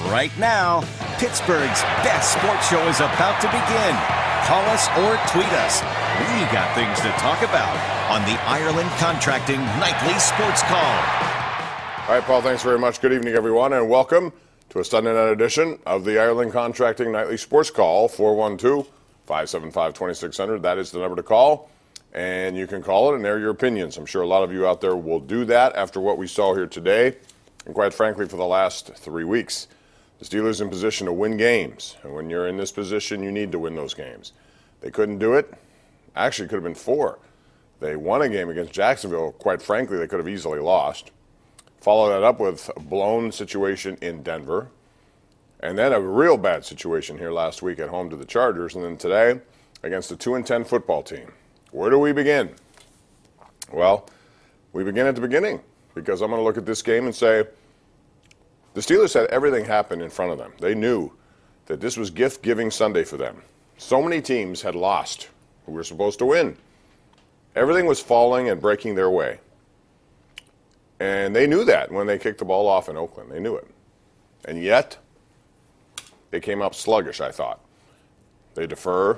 right now. Pittsburgh's best sports show is about to begin. Call us or tweet us. We got things to talk about on the Ireland Contracting Nightly Sports Call. All right, Paul, thanks very much. Good evening, everyone, and welcome to a Sunday night edition of the Ireland Contracting Nightly Sports Call. 412-575-2600. That is the number to call, and you can call it and air your opinions. I'm sure a lot of you out there will do that after what we saw here today, and quite frankly, for the last 3 weeks. The Steelers in position to win games, and when you're in this position, you need to win those games. They couldn't do it. Actually, it could have been 4. They won a game against Jacksonville. Quite frankly, they could have easily lost. Follow that up with a blown situation in Denver, and then a real bad situation here last week at home to the Chargers, and then today against a 2-10 football team. Where do we begin? Well, we begin at the beginning, because I'm going to look at this game and say the Steelers had everything happen in front of them. They knew that this was gift-giving Sunday for them. So many teams had lost who were supposed to win. Everything was falling and breaking their way. And they knew that when they kicked the ball off in Oakland. They knew it. And yet, they came up sluggish, I thought. They defer.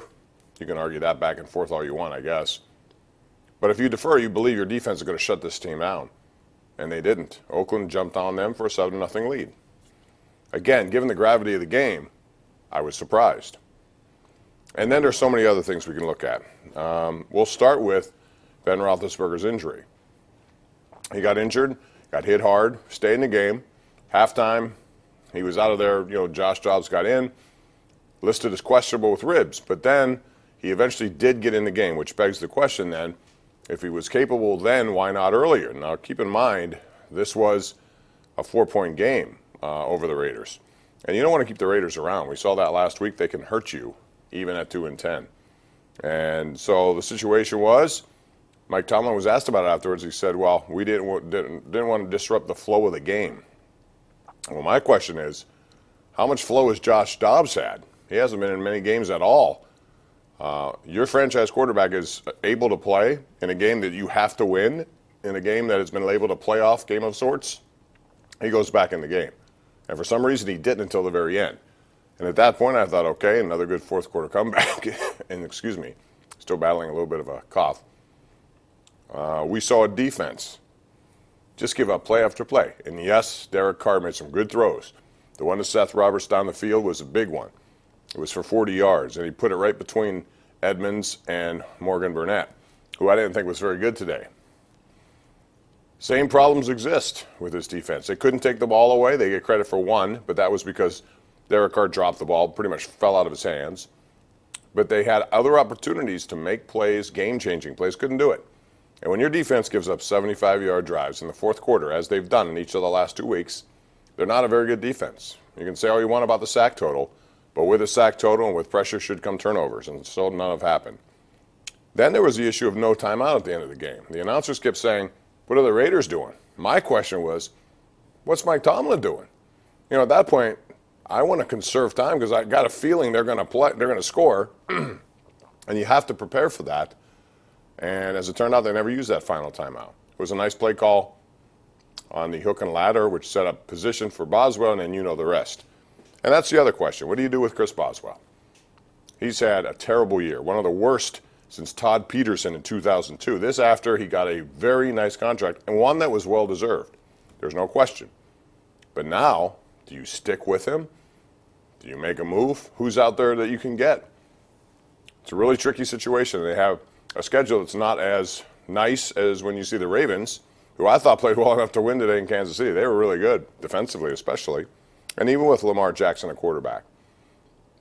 You can argue that back and forth all you want, I guess. But if you defer, you believe your defense is going to shut this team down. And they didn't. Oakland jumped on them for a 7-0 lead. Again, given the gravity of the game, I was surprised. And then there's so many other things we can look at. We'll start with Ben Roethlisberger's injury. He got injured, got hit hard, stayed in the game. Halftime, he was out of there. Josh Dobbs got in, listed as questionable with ribs. But then he eventually did get in the game, which begs the question then, if he was capable then, why not earlier? Now, keep in mind, this was a 4-point game over the Raiders. And you don't want to keep the Raiders around. We saw that last week. They can hurt you, even at 2-10. And so the situation was, Mike Tomlin was asked about it afterwards. He said, well, we didn't want to disrupt the flow of the game. Well, my question is, how much flow has Josh Dobbs had? He hasn't been in many games at all. Your franchise quarterback is able to play in a game that you have to win, in a game that has been labeled a playoff game of sorts. He goes back in the game. And for some reason, he didn't until the very end. And at that point, I thought, okay, another good fourth quarter comeback. And excuse me, still battling a little bit of a cough. We saw a defense just give up play after play. And yes, Derek Carr made some good throws. The one to Seth Roberts down the field was a big one. It was for 40 yards, and he put it right between Edmonds and Morgan Burnett, who I didn't think was very good today. Same problems exist with this defense. They couldn't take the ball away. They get credit for one, but that was because Derek Carr dropped the ball, pretty much fell out of his hands. But they had other opportunities to make plays, game-changing plays, couldn't do it. And when your defense gives up 75-yard drives in the fourth quarter, as they've done in each of the last 2 weeks, they're not a very good defense. You can say all you want about the sack total, but with a sack total and with pressure should come turnovers, and so none have happened. Then there was the issue of no timeout at the end of the game. The announcers kept saying, what are the Raiders doing? My question was, what's Mike Tomlin doing? At that point, I want to conserve time because I got a feeling they're going to play, they're going to score, and you have to prepare for that. And as it turned out, they never used that final timeout. It was a nice play call on the hook and ladder, which set up position for Boswell, and then you know the rest. And that's the other question. What do you do with Chris Boswell? He's had a terrible year, one of the worst since Todd Peterson in 2002. This after he got a very nice contract, and one that was well-deserved. There's no question. But now, do you stick with him? Do you make a move? Who's out there that you can get? It's a really tricky situation. They have a schedule that's not as nice as when you see the Ravens, who I thought played well enough to win today in Kansas City. They were really good, defensively especially, and even with Lamar Jackson at quarterback.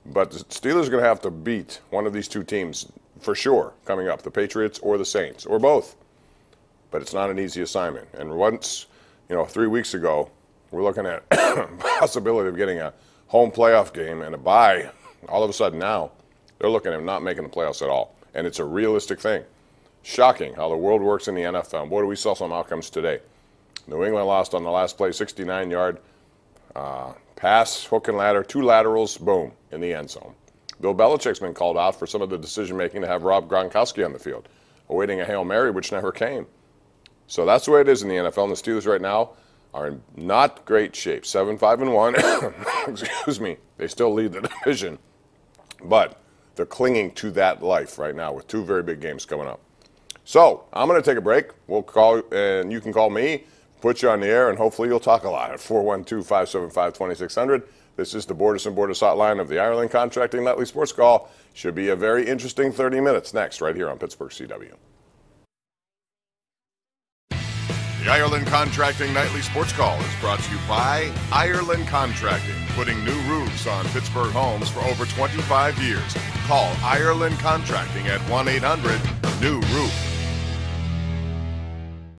But the Steelers are going to have to beat one of these two teams for sure coming up, the Patriots or the Saints, or both. But it's not an easy assignment. And once, 3 weeks ago, we're looking at possibility of getting a home playoff game and a bye. All of a sudden now, they're looking at not making the playoffs at all. And it's a realistic thing. Shocking how the world works in the NFL. Boy, do we saw some outcomes today. New England lost on the last play, 69-yard pass, hook and ladder, 2 laterals, boom, in the end zone. Bill Belichick's been called out for some of the decision-making to have Rob Gronkowski on the field, awaiting a Hail Mary, which never came. So that's the way it is in the NFL. And the Steelers right now are in not great shape. 7-5-1. Excuse me. They still lead the division, but they're clinging to that life right now with 2 very big games coming up. So I'm going to take a break. We'll call, and you can call me, put you on the air, and hopefully you'll talk a lot at 412-575-2600. This is the Borders and Borders hotline of the Ireland Contracting Nightly Sports Call. Should be a very interesting 30 minutes next right here on Pittsburgh CW. The Ireland Contracting Nightly Sports Call is brought to you by Ireland Contracting, putting new roofs on Pittsburgh homes for over 25 years. Call Ireland Contracting at 1-800-NEW-ROOF.